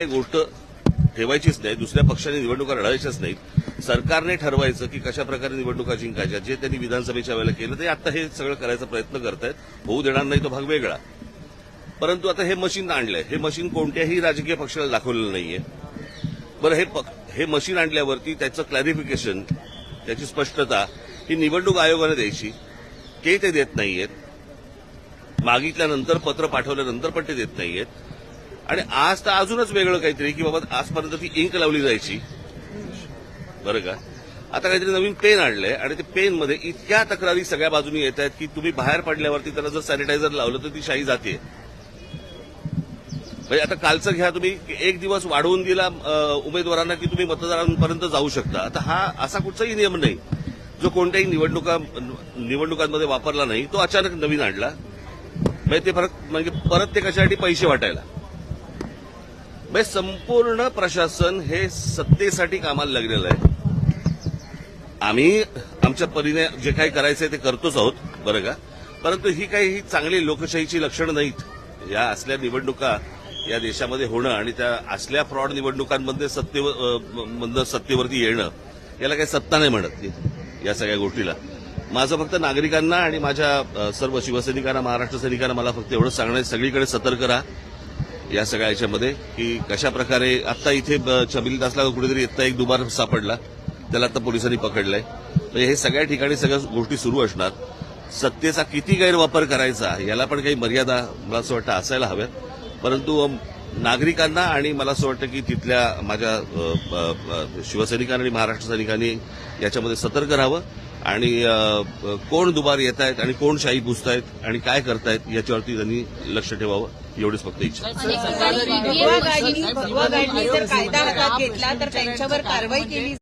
गोष्ट ठेवायचीच नाही, दुसऱ्या पक्षाने निवडणुका लढायच्याच नाहीत. सरकारने ठरवायचं की कशा प्रकारे निवडणुका जिंकायच्या. जे त्यांनी विधानसभेच्या वेळेला केलं ते आता हे सगळं करायचा प्रयत्न करतायत. होऊ देणार नाही तो भाग वेगळा. परंतु आता हे मशीन आणलंय, हे मशीन कोणत्याही राजकीय पक्षाला दाखवलेलं नाहीये. बरं, हे मशीन आणल्यावरती त्याचं क्लॅरिफिकेशन, त्याची स्पष्टता ही निवडणूक आयोगाने द्यायची. ते देत नाहीयेत. मागितल्यानंतर, पत्र पाठवल्यानंतर पण ते देत नाहीयेत. आणि आज तर अजूनच वेगळं काहीतरी की बाबा आजपर्यंत ती इंक लावली जायची, बरं का. आता काहीतरी नवीन पेन आणलंय आणि ते पेनमध्ये इतक्या तक्रारी सगळ्या बाजूनी येत आहेत की तुम्ही बाहेर पडल्यावरती त्याला जर सॅनिटायझर लावलं तर ती शाई जाते. म्हणजे आता कालचं घ्या तुम्ही, एक दिवस वाढवून दिला उमेदवारांना की तुम्ही मतदारांपर्यंत जाऊ शकता. आता हा असा कुठचाही नियम नाही जो कोणत्याही निवडणुकांमध्ये वापरला नाही. तो अचानक नवीन आणला. म्हणजे ते परत ते कशासाठी पैसे वाटायला. म्हणजे संपूर्ण प्रशासन हे सत्तेसाठी कामाला लागलेलं आहे. आम्ही आमच्या परीने जे काही करायचंय ते करतोच आहोत, बरं का. परंतु ही काही चांगली लोकशाहीची लक्षणं नाहीत. या असल्या निवडणुका या देशामध्ये होणं आणि त्या असल्या फ्रॉड निवडणुकांमध्ये सत्तेवरती येणं, याला काही सत्ता नाही म्हणत या सगळ्या गोष्टीला. माझं फक्त नागरिकांना आणि माझ्या सर्व शिवसैनिकांना, महाराष्ट्र सैनिकांना मला फक्त एवढंच सांगणं आहे, सगळीकडे सतर्क राहा या सगळ्या याच्यामध्ये. की कशा प्रकारे आता इथे छबिलदासला कुठेतरी इथला एक दुबार सापडला, त्याला आता पोलिसांनी पकडलाय. म्हणजे हे सगळ्या ठिकाणी सगळ्या गोष्टी सुरू असणार. सत्तेचा किती गैरवापर करायचा याला पण काही मर्यादा मला असं वाटतं असायला हव्यात. परंतु नागरिकांना आणि मला असं वाटतं की तिथल्या माझ्या शिवसैनिकांनी आणि महाराष्ट्र सैनिकांनी याच्यामध्ये सतर्क राहावं. आणि कोण दुबार येत आहेत आणि कोण शाही पुसतायत आणि काय करतायत याच्यावरती त्यांनी लक्ष ठेवावं, एवढीच फक्त इच्छा. भगवा गाडीने जर कायदा हातात घेतला तर त्यांच्यावर कारवाई केली